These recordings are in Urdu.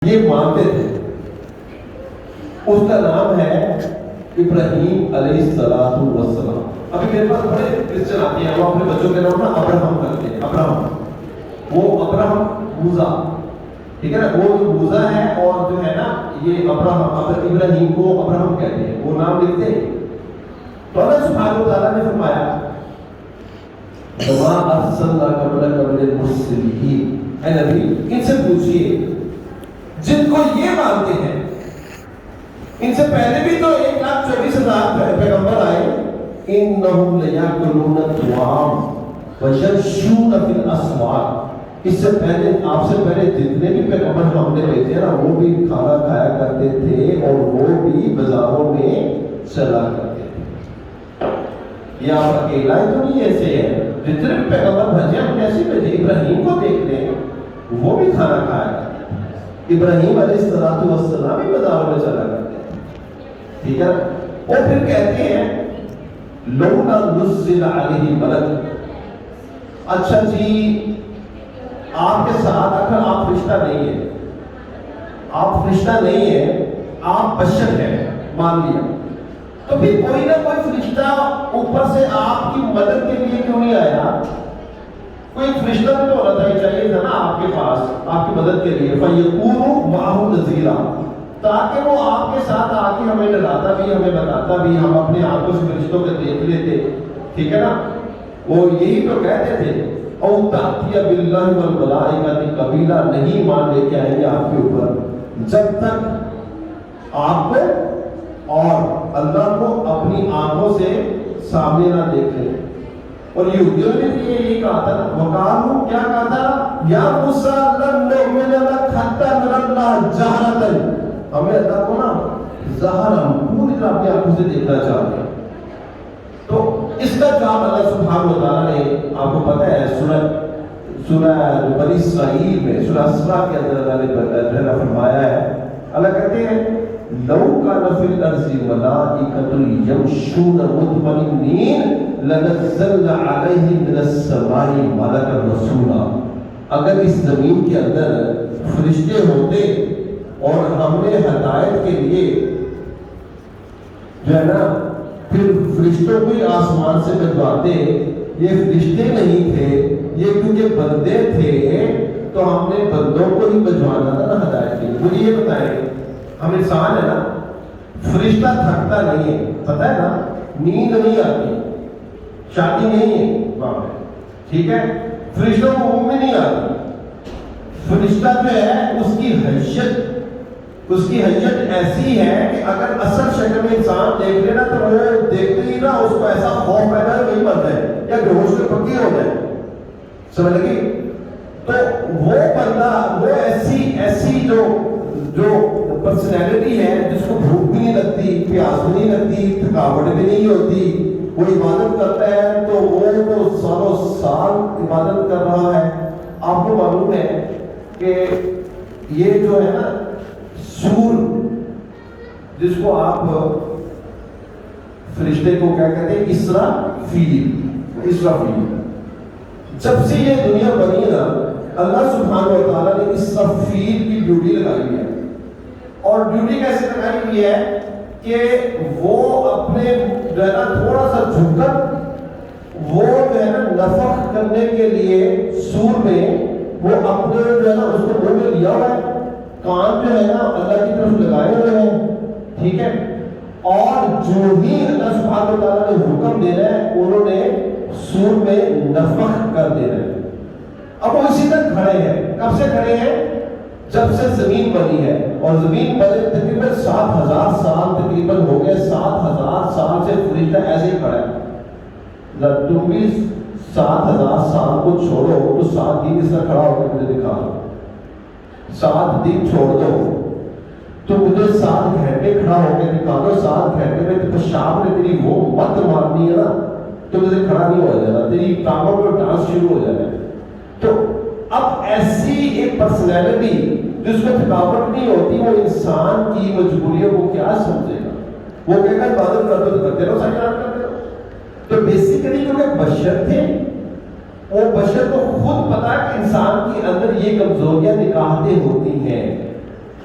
یہ مانتے تھے. اس کا نام ہے ابراہیم علیہ السلام. ابھی میرے پاس بڑے کرسچن آتے ہیں، وہ اپنے بچوں کے نام نا ابراہم کرتے ہیں. ابراہم، وہ ابراہم موزا، ٹھیک ہے نا، وہ جو موزا ہے اور جو ہے نا یہ ابراہیم کو ابراہم کہتے ہیں، وہ نام لکھتے ہیں. تو اللہ سبحانہ وتعالیٰ نے فرمایا وَمَا أَرْسَلْنَا قَبْلَكَ مِنَ الْمُرْسَلِينَ، اے نبی ان سے پوچھئے جن کو یہ مانتے ہیں. ان سے پہلے بھی تو 1,24,000 پیغمبر آئے. إِنَّهُمْ لَيَأْكُلُونَ الطَّعَامَ وَيَمْشُونَ فِي الْأَسْوَاقِ. اس سے پہلے، آپ سے پہلے جتنے بھی پیغمبر ہم نے بھیجے نا، وہ بھی کھانا کھایا کرتے تھے اور وہ بھی بازاروں میں چلا کرتے تھے. یہ آپ اکیلا ہی تو نہیں ایسے ہے، جتنے بھی پیغمبر بھیجے ہم نے ایسے بھیجے. ابراہیم کو دیکھ لیں، وہ بھی کھانا کھایا کرتے تھے. ابراہیم علیہ السلام بھی بازاروں میں چلا کرتے تھے، ٹھیک ہے. اور پھر کہتے ہیں لولا نزل علیہ ملک. اچھا جی، آپ کے ساتھ اگر آپ فرشتہ نہیں ہیں، آپ فرشتہ نہیں ہیں، آپ بشر ہیں، مان لیا، تو پھر کوئی نہ کوئی فرشتہ اوپر سے آپ کی مدد کے لیے کیوں نہیں آیا؟ کوئی فرشتہ تو ہونا چاہیے تھا نا آپ کے پاس آپ کی مدد کے لیے. فَيَكُونُ مَعَهُ نَذِيرًا، تاکہ وہ آپ کے ساتھ آ کے ہمیں ڈراتا بھی، ہمیں بتاتا بھی، ہم اپنے آنکھوں سے فرشتوں کو دیکھ لیتے، ٹھیک ہے نا. وہ یہی تو کہتے تھے او تأتی باللہ والملائکۃ قبیلہ. نہیں مان لے کے آئیں گے آپ کے اوپر جب تک آپ کو اور اللہ کو اپنی آنکھوں سے سامنے نہ دیکھیں. اور یہودیوں نے بھی یہی کہا تھا، وقالوا، کیا کہا تھا، یا موسیٰ لن نؤمن لک حتی نری اللہ جہرۃ. ہمیں اللہ کو نا ظاہر، ہم پوری طرح اپنی آنکھوں سے دیکھنا چاہتے ہیں. تو اس کا جواب اللہ سبحانہ وتعالیٰ نے، آپ کو پتہ ہے سورہ بنی اسرائیل میں، سورہ اسراء کے اندر اللہ نے فرمایا ہے. اللہ کہتے ہیں لو کان فی الارض ملائکۃ یمشون مطمئنین لنزلنا علیہم من السماء ملکا رسولا. اگر اس زمین کے اندر فرشتے ہوتے اور ہم نے ہدایت کے لیے جو ہے نا پھر فرشتوں کو ہی آسمان سے بھجواتے. یہ فرشتے نہیں تھے، یہ کیونکہ بندے تھے تو ہم نے بندوں کو ہی بھجوانا تھا نا ہدایت کے لیے. مجھے یہ بتائیں، ہم انسان ہے نا، فرشتہ تھکتا نہیں ہے، پتہ ہے نا، نیند نہیں آتی، شادی نہیں ہے وہاں پہ، ٹھیک ہے، فرشتوں کو اونگ بھی نہیں آتی. فرشتہ جو ہے اس کی حیثیت ایسی ہے کہ اگر اصل شکل میں انسان دیکھ لے نا تو وہ دیکھتے ہی نا اس کو ایسا خوف پیدا ہے وہی مر جائے یا بے ہوش میں پکی ہو جائے. سمجھ لگی؟ تو وہ بندہ، وہ ایسی جو پرسنالٹی ہے جس کو بھوک بھی نہیں لگتی، پیاس بھی نہیں لگتی، تھکاوٹ بھی نہیں ہوتی، وہ عبادت کرتا ہے تو وہ تو سالوں سال عبادت کر رہا ہے. آپ کو معلوم ہے کہ یہ جو ہے نا سور، جس کو آپ فرشتے کو کیا کہتے ہیں، اسرافیل. جب سے یہ دنیا بنی نا، اللہ سبحانہ و تعالیٰ نے اسرافیل کی ڈیوٹی لگائی ہے. اور ڈیوٹی کیسے لگائی ہوئی ہے کہ وہ اپنے جو ہے نا تھوڑا سا جھک کر وہ جو ہے نا نفخ کرنے کے لیے سور میں وہ اپنے جو ہے نا اس کو منہ میں لیا ہوا ہے، کان جو ہے نا اللہ کی طرف لگائے ہوئے ہیں، ٹھیک ہے. اور جو ہی اللہ سبحانہ و تعالیٰ نے حکم دے رہا ہے انہوں نے سور میں نفخ کر دے رہے ہیں. اب وہ اسی طرح کھڑے ہیں. کب سے کھڑے ہیں؟ جب سے زمین بنی ہے. اور زمین بنے تقریباً 7,000 سال تقریباً ہو گئے. 7,000 سال سے فرشتہ ایسے ہی کھڑا ہے. تم بھی 7,000 سال کو چھوڑو تو 7 دن اس طرح کھڑا ہو کے مجھے دکھا دو. 7 دن چھوڑ دو تو مجھے 7 گھنٹے کھڑا ہو کے دکھا دو. 7 گھنٹے میں پیشاب نے تیری وہ مت مارنی ہے نا تو مجھے کھڑا نہیں ہو جانا، تیری ٹانگوں پہ ڈانس شروع ہو جانا ہے. تو اب ایسی ایک پرسنالٹی جس کو تھکاوٹ نہیں ہوتی، وہ انسان کی مجبوریوں کو کیا سمجھے گا؟ وہ کہے گا عبادت کر دو تو کرتے رہو، سجدہ کرتے رہو. تو بیسیکلی کیونکہ بشر تھے، وہ بشر کو خود پتا کہ انسان کے اندر یہ کمزوریاں نکاہتے ہوتی ہیں.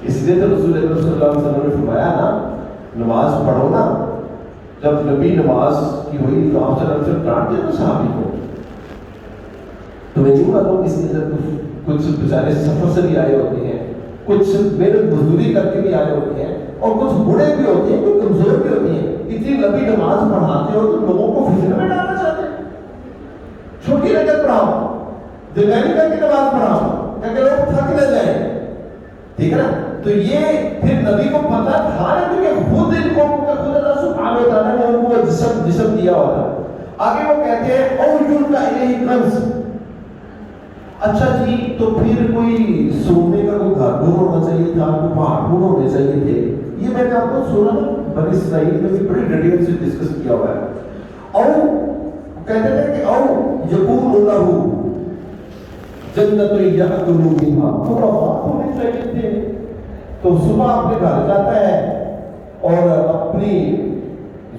اس لیے تو رسول اکرم صلی اللہ علیہ وسلم نے فرمایا نا نماز پڑھو نا. جب نبی نماز کی ہوئی تو آپ صلی اللہ علیہ وسلم ڈانٹتے تو صحابی کو تمہیں نہیں معلوم اس کے اندر کچھ بیچارے سفر سے بھی آئے ہوتے ہیں, کچھ محنت مزدوری کر کے بھی آئے ہوتے ہیں, اور کچھ بوڑھے بھی ہوتے ہیں, کچھ کمزور بھی ہوتے ہیں. اتنی لمبی نماز پڑھاتے ہو تو لوگوں کو فتنہ میں ڈالنا چاہتے ہیں. چھوٹی رکعت پڑھاؤ, جگہری کر کے نماز پڑھاؤ تاکہ لوگ تھک نہ جائیں. ٹھیک ہے نا. تو یہ پھر نبی کو پتا تھا نا کہ خود ان کو خود اللہ سبحانہ و تعالیٰ نے ان کو جسم دیا ہوا تھا. آگے وہ کہتے ہیں او یلقا الیہ کنز. اچھا جی تو پھر کوئی سونے کا کوئی گھر ہونا چاہیے تھا, کوئی پہاڑ ہونے چاہیے تھے. یہ میں نے آپ کو سنا نا بنی اسرائیل میں بھی بڑی ڈیٹیل سے ڈسکس کیا ہوا ہے. اور کہتے ہیں کہ او یکون لہ جنت یأکل منہا, تو باغ ہونے چاہیے تھے. تو صبح اپنے گھر جاتا ہے اور اپنی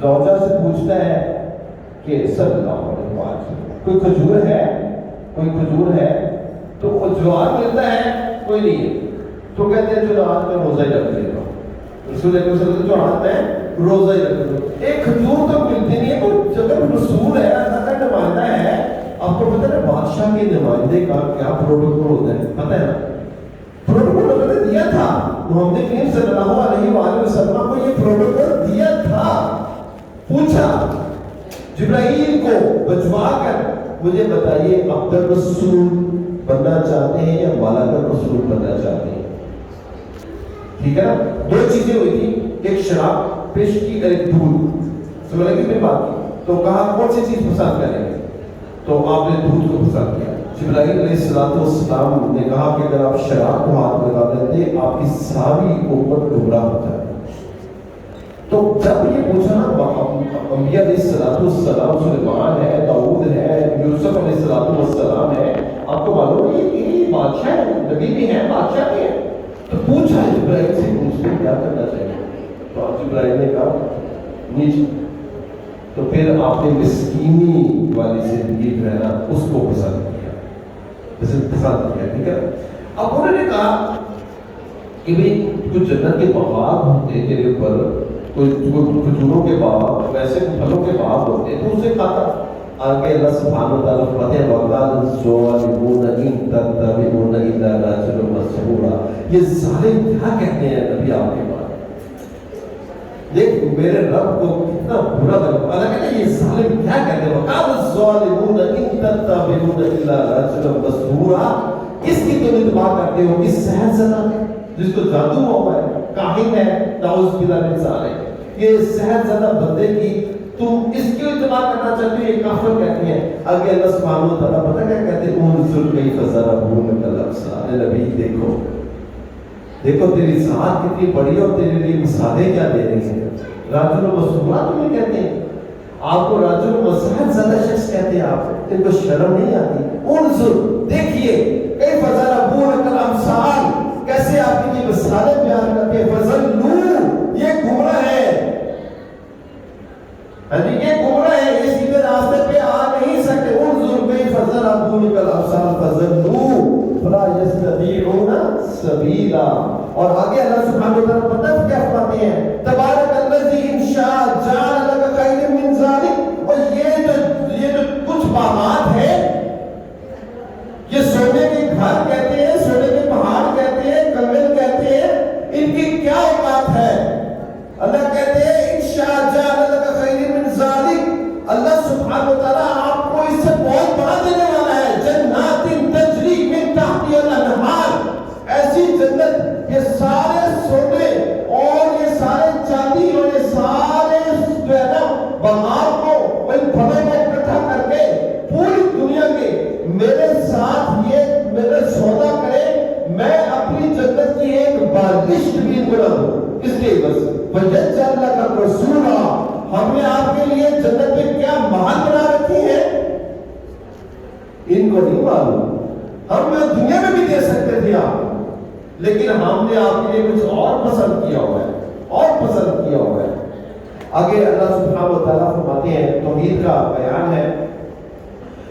زوجہ سے پوچھتا ہے کہ صلی اللہ علیہ وسلم کوئی کھجور ہے, کوئی کھجور ہے. تو وہ جواب ملتا ہے کوئی نہیں ہے. تو کہتے ہیں چلو آج میں روزہ ہی رکھ لیتا ہوں. رسول اکرم صلی اللہ علیہ وسلم جو آتا ہے روزہ ہی رکھ لیتا ہوں. ایک کھجور تو ملتی نہیں ہے. تو جب رسول ہے اللہ کا نمائندہ ہے, آپ کو پتہ ہے بادشاہ کے نمائندے کا کیا پروٹوکول ہوتا ہے پتہ ہے نا. پروٹوکول اللہ نے دیا تھا محمد کریم صلی اللہ علیہ وآلہ وسلم کو, یہ پروٹوکول دیا تھا. پوچھا جبرائیل کو بجوا کر مجھے بتائیے عبد الرسول بننا چاہتے ہیں یا ملک الرسول بننا چاہتے ہیں. ٹھیک ہے نا. دو چیزیں ہوئی تھی, ایک شراب پیش کی اور ایک دودھ. سمجھ لگی میں بات کی. تو کہا کون سی چیز پسند کریں گے, تو آپ نے دودھ کو پسند کیا. جبرائیل علیہ السلام نے کہا کہ اگر آپ شراب کو ہاتھ لگا دیتے آپ کی ساری امت گمراہ ہو جائے. تو جب یہ پوچھا نا انبیاء علیہ السلام, سلیمان ہے, داؤد ہے, یوسف علیہ السلام ہے, آپ کو معلوم ہے کہ بادشاہ ہے, نبی بھی ہیں, بادشاہ بھی ہیں. تو پوچھا جبرائیل سے مجھ سے کیا کرنا چاہیے. تو جبرائیل نے کہا نیچے. تو پھر آپ نے مسکینی والی زندگی جو ہے نا اس کو پسند کیا, پسند کیا. ٹھیک ہے. اب انہوں نے کہا کہ بھئی کچھ جنت کے باغ ہوتے ہیں تیرے اوپر, کوئی کھجوروں کے باغ, ویسے پھلوں کے باغ ہوتے ہیں, تو اسے کھاتا. آگے اللہ سبحانہ و تعالیٰ فرماتے ہیں وَقَالَ الظَّالِمُونَ إِن تَتَّبِعُونَ إِلَّا رَجُلًا مَسْحُورًا. یہ ظالم کیا کہتے ہیں نبی آپ کے بارے میں. دیکھ میرے رب کو کتنا برا لگا. اللہ کہتے ہیں یہ ظالم کیا کہتے ہیں. وَقَالَ الظَّالِمُونَ إِن تَتَّبِعُونَ إِلَّا رَجُلًا مَسْحُورًا. اس کی تم اتباع کرتے ہو, اس سحر زدہ ہے جس کو جادو ہوا ہے, کاہن ہے, نعوذ باللہ من ذالک. یہ سحر زدہ بندے کی تم اس کی اتباع کرنا چاہتے ہو, یہ کافر کہتے ہیں. آگے اللہ سبحانہ و تعالیٰ پتہ کیا کہتے ہیں انظر کیف ضربوا لک الامثال. نبی دیکھو دیکھو تیری ذات کتنی بڑی اور تیرے لیے مثالیں کیا دے رہی ہیں. راجل مسحورا تمہیں کہتے ہیں, آپ کو راجل مسحر زدہ شخص کہتے ہیں. آپ ان کو شرم نہیں آتی. انظر دیکھیے کیف ضربوا لک الامثال, کیسے آپ کی مثالیں بیان کرتے ہیں. فضلوا یہ گمراہ ہے, یہ گمراہ ہے, یہ سیدھے راستے پہ آ نہیں سکتے. انظر کیف ضربوا لک الامثال فضلوا فلا یستطیعون سبیلا. اور آگے اللہ سبحانہ و تعالیٰ پتہ ہے کیا فرماتے ہیں تبارک الذی ان شاء جعل لک خیرا من ذلک. اور یہ جو کچھ باغات ہیں, یہ سونے کے گھر کہتے ہیں, سونے کے پہاڑ کہتے ہیں, کنگن کہتے ہیں, ان کی کیا اوقات ہے. اللہ کہتے ہیں انشاء جعل لک خیرا من ذلک. اللہ سبحانہ و تعالیٰ آپ کو اس سے بہت بڑا دینے والا ہے. جنات تجری من تحتها الانہار, ایسی جنت, یہ سارے سونے اور یہ سارے چاندی اور یہ سارے جو ہے نا باغات کو ان پھلوں کو اکٹھا کر کے پوری دنیا کے میرے ساتھ یہ میرا سودا کرے, میں اپنی جنت کی ایک بالشت بھی بنا دوں. اس کے بس وَجَعَلَ لَكَ رَسُولًا, ہم نے آپ کے لیے جنت میں کیا محل بنا رکھی ہے ان کو نہیں معلوم. ہم دنیا میں بھی دے سکتے تھے آپ, لیکن ہم نے آپ کے لیے کچھ اور پسند کیا ہوا ہے, اور پسند کیا ہوا ہے. آگے اللہ سبحانہ و تعالیٰ فرماتے ہیں, توحید کا بیان ہے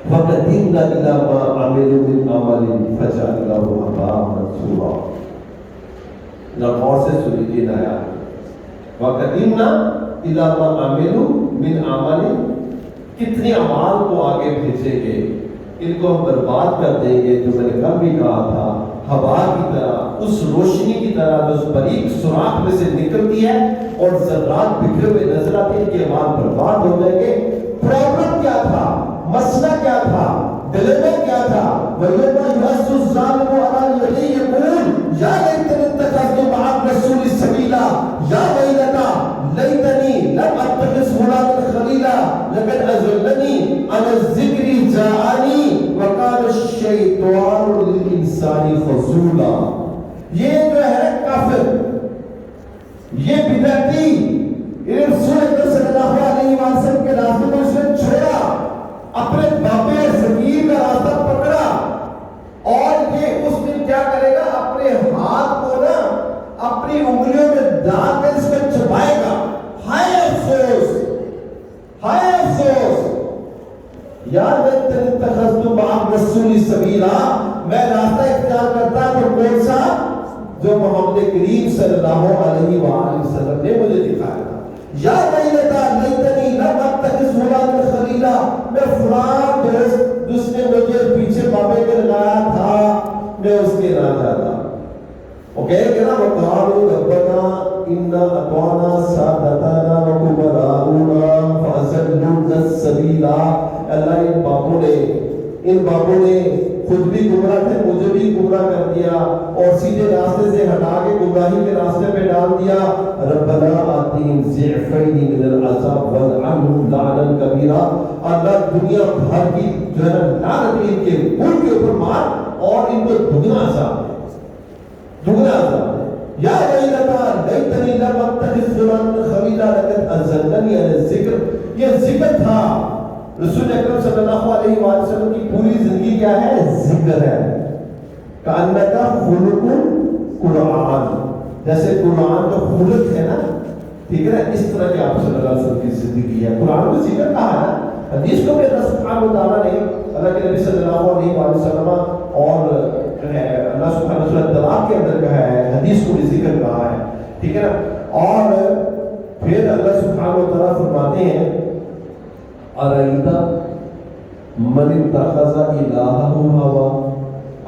وَقَدِمْنَا إِلَىٰ مَا عَمِلُوا مِنْ عَمَلٍ فَجَعَلْنَاهُ هَبَاءً مَنثُورًا. غور سے سنیجیے نایا وَقَدِمْنَا إِلَىٰ مَا عَمِلُوا مِنْ عَمَلٍ، کتنے اعمال کو آگے بھیجیں گے، ان کو ہم برباد کر دیں گے، جو میں نے کل بھی کہا تھا، ہوا کی طرح، اس روشنی کی طرح جو اس باریک سوراخ میں سے نکلتی ہے اور ذرات بکھرے ہوئے نظر آتے ہیں، کہ اعمال برباد ہو جائیں گے۔ پرابلم کیا تھا، مسئلہ کیا تھا، ڈیلیما کیا تھا؟ وَيَوْمَ يَعَضُّ الظَّالِمُ عَلَىٰ يَدَيْهِ يَقُولُ يَا لَيْتَنِي اتَّخَذْتُ مَعَ الرَّسُولِ سَبِيلًا يَا وَيْلَتَىٰ لَيْتَنِي لَمْ أَتَّخِذْ فُلَانًا خَلِيلًا لَقَدْ أَضَلَّنِي عَنِ الذِّكْرِ جَاءَنِي وَكَانَ الشَّيْطَانُ لِلْإِنسَانِ خَذُولًا۔ یہ جو ہے کافر، یہ بدعتی، یہ رسول اکرم صلی اللہ علیہ وسلم کے راستے کو اس نے چھوڑا، اپنے بابے زمین کا راستہ پکڑا، اور یہ اس دن کیا کرے گا، اپنے ہاتھ کو نا اپنی انگلیوں میں ڈال کر اس کو چبائے گا۔ ہائے افسوس، ہائے افسوس، یا لیتنی اتخذت مع الرسول سبیلا، میں راستہ اختیار کرتا تو کون سا؟ جو محمد کریم صلی اللہ علیہ وآلہ وسلم نے مجھے دکھایا تھا۔ یا ویلتا لیتنی لم اتخذ فلانا خلیلا، میں فلان دوست جس نے مجھے پیچھے بابے کے لگایا تھا، میں اس کے نہ جاتا۔ وہ کہے کہ نا وقالوا ربنا انا اطعنا سادتنا وكبراءنا فاضلونا السبیل۔ اللہ ان بابوں نے خود بھی گمراہ تھے، مجھے بھی گمراہ کر دیا اور سیدھے راستے سے ہٹا کے گمراہی کے راستے پہ ڈال دیا۔ ربنا آتihim ضعفین من العذاب والعنہم لعنا کبیرا، اللہ دنیا بھر کی جو ہے لعنت ان کے ملک کے اوپر مار اور ان کو دگنا عذاب دے، دگنا عذاب دے۔ یا ویلتا لیتنی لم اتخذ فلانا خلیلا لقد اضلنی عن الذکر، یہ ذکر تھا۔ رسول اکرم صلی اللہ علیہ وآلہ وسلم کی پوری زندگی کیا ہے؟ ذکر ہے۔ کأنک خلق قرآن، جیسے قرآن کا خلق ہے نا، ٹھیک ہے، اس طرح کی آپ صلی اللہ علیہ وسلم کی زندگی ہے۔ قرآن کو ذکر کہا ہے نا، حدیث کو بھی اللہ سبحانہ وتعالیٰ نے، اللہ کے نبی صلی اللہ علیہ وآلہ وسلم اور جو ہے اللہ سبحانہ وتعالیٰ طلاق کے اندر کہا ہے، حدیث کو بھی ذکر کہا ہے، ٹھیک ہے نا۔ اور پھر اللہ سبحانہ وتعالیٰ فرماتے ہیں ارائیتا من اتخذ الہہ ہوا،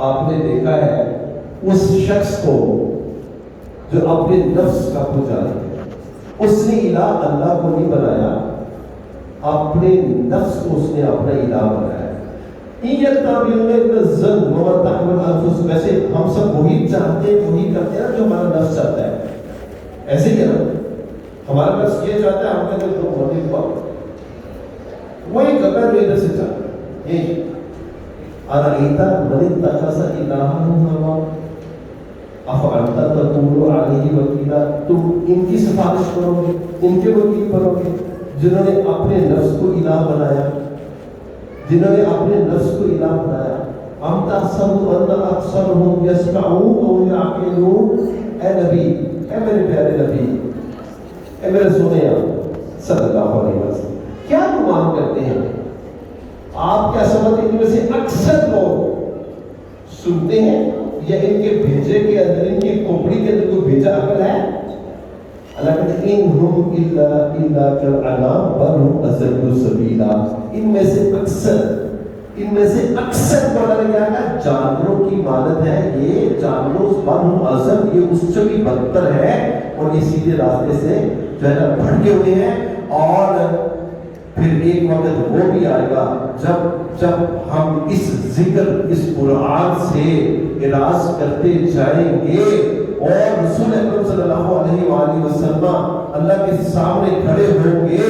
آپ نے دیکھا ہے اس شخص کو جو اپنے نفس کا پجاری ہے، اس نے الہ اللہ کو نہیں بنایا، اپنے نفس کو اس نے اپنا الہ بنایا۔ یتبعون الظن وما تحمل الانفس، ویسے ہم سب وہی چاہتے ہیں، وہی کرتے ہیں جو ہمارا نفس چاہتا ہے، ایسے ہی ہے نا، ہمارا نفس یہ چاہتا ہے، ہم نے جو مرضی کو وہی کرتا ہے جو ادھر سے چاہتا ہے۔ یہی ارائیتا من اتخذ الہہ ہوا افانت تکون علیہ وکیلا، تم ان کی سفارش کرو گے، ان کے وکیل بنو گے جنہوں نے اپنے نفس کو الہ بنایا، جنہوں نے اپنے نفس کو الہ بنایا۔ ام تحسب ان اکثرهم یسمعون او یعقلون، اے نبی، اے میرے پیارے نبی، اے میرے سونے صلی اللہ علیہ وسلم، کیا گمان کرتے ہیں آپ؟ کیا سمجھتے ہیں ان میں سے اکثر لوگ سنتے ہیں یا ان کے بھیجے کے اندر، ان کی کھوپڑی کے اندر کوئی بھیجا عقل ہے؟ اللہ کہتے ہیں انہم الا کالانعام بل ہم اضل سبیلا، ان میں سے اکثر کو اللہ نے کیا کہا؟ جانوروں کی مانند ہے، یہ جانوروں بل ہم اضل، یہ اس سے بھی بدتر ہے اور یہ سیدھے راستے سے جو ہے نا بھٹکے ہوئے ہیں۔ اور پھر ایک وقت وہ بھی آئے گا جب ہم اس ذکر، اس قرآن سے اعراض کرتے جائیں گے اور رسول اکرم صلی اللہ علیہ وآلہ وسلم اللہ کے سامنے کھڑے ہوں گے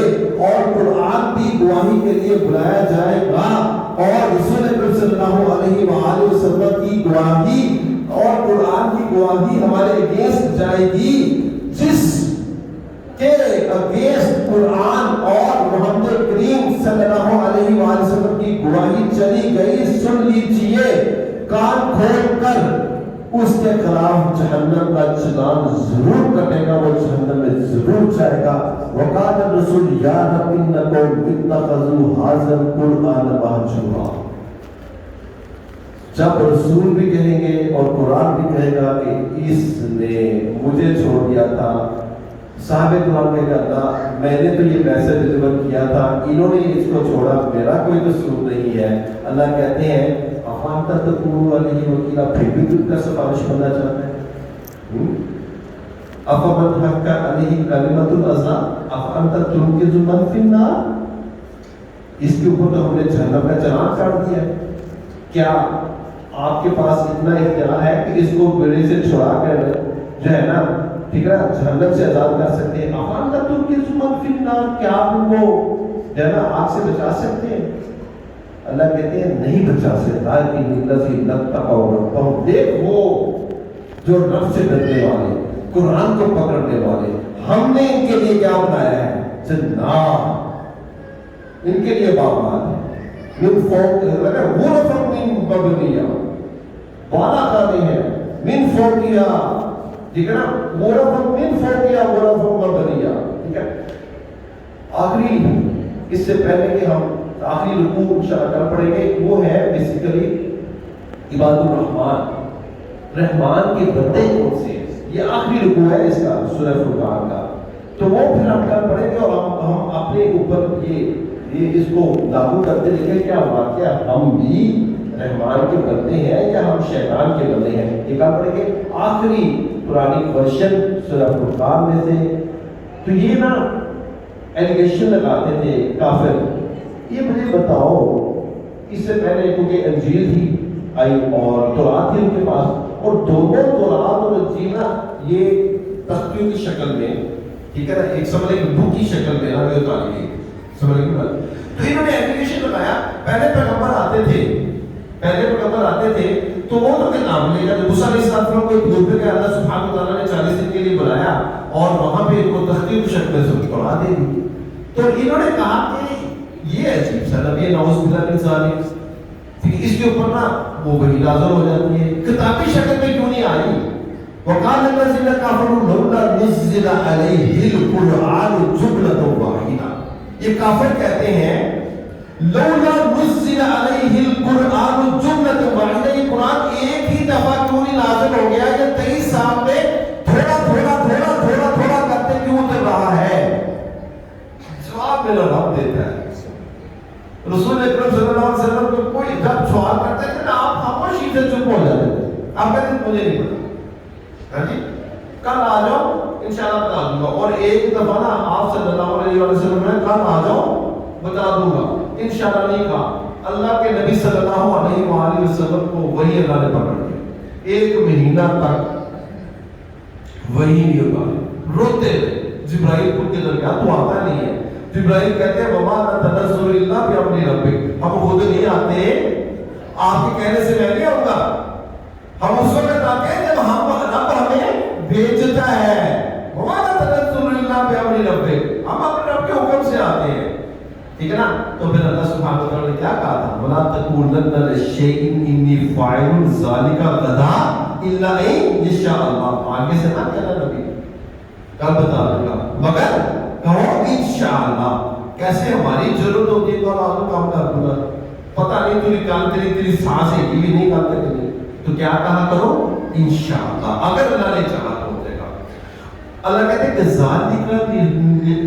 اور قرآن کی گواہی کے لیے بلایا جائے گا، اور رسول اکرم صلی اللہ علیہ وآلہ وسلم کی گواہی اور قرآن کی گواہی ہمارے اگینسٹ جائے گی، جس کہ اگینسٹ قرآن اور محمد کریم صلی اللہ علیہ وآلہ وسلم کی گواہی چلی گئی، سن لیجئے کان کھول کر، اس کے خلاف جہنم کا چلان ضرور کٹے گا، وہ جہنم میں ضرور جائے گا۔ وقال الرسول یا رب انکم اتخذوا ھذا القرآن مہجورا، جب رسول بھی کہیں گے اور قرآن بھی کہے گا کہ اس نے مجھے چھوڑ دیا تھا، صحابہ کرام نے کہا اللہ میں نے تو یہ میسج ڈلیور کیا تھا، انہوں نے اس کو چھوڑا، میرا کوئی قصور نہیں ہے۔ اللہ کہتے ہیں افانت تکون علیہ وکیلا، پھر بھی تم کا سفارش بننا چاہتا ہے؟ افمن حق علیہ کلمۃ العذاب افانت تنقذ من فی النار، اس کے اوپر تو ہم نے جہنم کا چلان کاٹ دیا ہے، کیا آپ کے پاس اتنا اختیار ہے کہ اس کو بیڑے سے چھڑا کر جو ہے نا ٹھیک ہے جہنم سے آزاد کر سکتے ہیں؟ افان کا تم کی سمت فی النار، کیا آپ ان کو جو ہے نا آگ سے بچا سکتے ہیں؟ اللہ کہتے ہیں نہیں بچا سکتا، کہ الذی لتقوا ربهم، دیکھ وہ جو رب سے ڈرنے والے، قرآن کو پکڑنے والے، ہم نے ان کے لیے کیا بنایا ہے؟ جنات، ان کے لیے باغات ہیں، من فوق غرفا من مبنیہ، بالا خانے ہیں، من فوقیہ، ٹھیک ہے نا، غرفا من فوقیہ غرفا مبنیہ، ٹھیک ہے۔ آخری اس سے پہلے کہ ہم آخری رکوع انشاءاللہ کل پڑھیں گے، وہ ہے بیسیکلی عباد الرحمن، رحمان کے بندے کون سے، یہ آخری رکوع ہے اس کا سورہ فرقان کا، تو وہ پھر ہم کل پڑھیں گے اور ہم اپنے اوپر یہ اس کو لاگو کرتے دیکھیں کیا واقعہ ہم بھی رحمان کے بندے ہیں یا ہم شیطان کے بندے ہیں۔ یہ کہاں پڑھیں گے؟ آخری پرانی ورشن سورہ فرقان میں سے۔ تو یہ نا ایلیگیشن لگاتے تھے کافر، یہ مجھے بتاؤ اس سے پہلے کیونکہ انجیل تھی آئی اور تورات تھی ان کے پاس، اور دونوں تورات اور انجیل نا یہ تختیوں کی شکل میں، ٹھیک ہے نا، ایک سمجھ ایک بک کی شکل میں ہمیں اتاری گئی، سمجھ گئے؟ تو انہوں نے ایپلیکیشن لگایا، پہلے پیغمبر آتے تھے تو وہ تو کتاب لے کر موسیٰ علیہ السلام کو ایک گروپ کے اللہ سبحانہ وتعالیٰ نے 40 دن کے لیے بلایا اور وہاں پہ ان کو تختی کی شکل سے قرآن دے دی۔ تو انہوں نے کہا کہ یہ عجیب سا نبی نعوذ باللہ من ذالک، اس کے اوپر نا وہ وحی نازل ہو جاتی ہے، کتابی شکل میں کیوں نہیں آئی؟ وقال الذين كفروا لولا نزل عليه القرآن جملة واحدة، یہ کافر کہتے ہیں لولا نزل علیہ القرآن جملۃ واحدہ، یہ قرآن ایک ہی دفعہ کیوں نہیں نازل ہو گیا؟ یہ 23 سال میں تھوڑا تھوڑا کرتے کیوں اتر رہا ہے؟ جواب میرا رب دیتا ہے۔ رسول اکرم صلی اللہ علیہ وسلم کو کوئی جب سوال کرتا ہے کہ آپ خاموشی سے چپ ہو جاتے ہیں، آپ کہتے ہیں مجھے نہیں پتا، ہاں جی کل آ جاؤ انشاءاللہ بتا دوں گا، اور ایک دفعہ نا آپ صلی اللہ علیہ وسلم نے کل آ جاؤ بتا دوں گا، انشاءاللہ نہیں کہا۔ اللہ کے نبی صلی اللہ علیہ وآلہ وسلم کو وہی اللہ نے پکڑ لیا، 1 مہینہ تک وہی نہیں ہوتا، روتے جبرائیل کو کے درگاہ تو آتا نہیں ہے، جبرائیل کہتے ہیں وما نتنزل الا بامر ربک، ہم خود نہیں آتے، آپ کے کہنے سے میں نہیں آؤں گا، ہم اس وقت آتے ہیں جب ہم رب ہمیں بھیجتا ہے، وما نتنزل الا بامر ربک، ہم اپنے رب کے حکم سے آتے ہیں، ٹھیک ہے نا۔ تو پھر اللہ سبحانہ وتعالی نے کیا کہا تھا؟ ولا تقولن لشیء انی فاعل ذلک غدا الا ان یشاء اللہ، آگے سے نہ کہنا نبی کل بتا دوں گا مگر کہو انشاءاللہ، کیسے ہماری ضرورت ہوتی ہے تو اللہ کو کام کر دوں گا، پتہ نہیں تو نکال تیری سانس ہے بھی نہیں کر سکتے، تو کیا کہا کرو انشاءاللہ، اگر اللہ نے چاہا تو ہو جائے گا۔ اللہ کہتے ہیں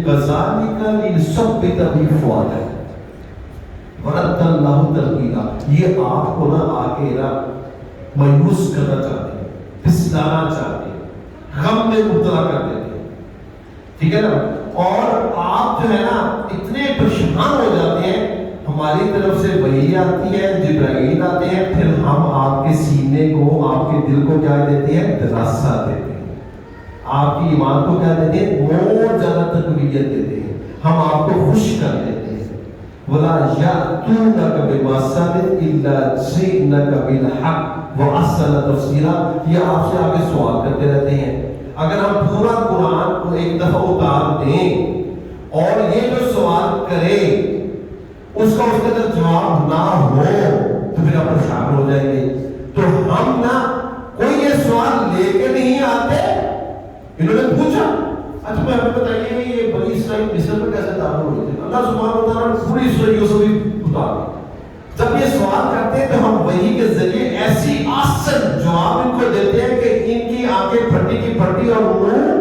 کذالک لنثبت بہ فؤادک ورتلناہ ترتیلا، یہ آپ کو نا آگے نا مایوس کرنا چاہتے ہیں، پھسلانا چاہتے ہیں، غم میں مبتلا کر دیتے ہیں، ٹھیک ہے نا، اور آپ جو ہے نا اتنے پریشان ہو جاتے ہیں، ہماری طرف سے وحی آتی ہے، جبرائیل آتے ہیں، پھر ہم آپ کے سینے کو، آپ کے دل کو کیا دیتے ہیں؟ دلاسا دیتے ہیں، آپ کی ایمان کو کیا دیتے ہیں؟ بہت زیادہ تقویت دیتے ہیں، ہم آپ کو خوش کر دیتے ہیں۔ وَلَا يَأْتُونَكَ بِمَثَلٍ إِلَّا جِئْنَكَ بِالْحَقِّ وَأَحْسَنَ تَفْسِيرًا، یہ آپ سے آگے سوال کرتے رہتے ہیں۔ اگر ہم پورا قرآن کو ایک دفعہ اتار دیں اور یہ جو سوال کرے اس کا اس کے اندر جواب نہ ہو تو پھر آپ پریشان ہو جائیں گے۔ تو ہم نا کوئی یہ سوال لے کے نہیں آتے، انہوں نے پوچھا اچھا میں ہمیں بتائیے یہ بنی اسرائیل مصر میں کیسے داخل ہوئے تھے؟ اللہ سبحانہ وتعالیٰ نے پوری اسرائیل کو سبھی اتار دی، جب یہ سوال کرتے ہیں تو ہم وحی کے ذریعے ایسی آسن جواب ان کو دیتے ہیں کہ ان کی آنکھیں پھٹی کی پھٹی اور منہ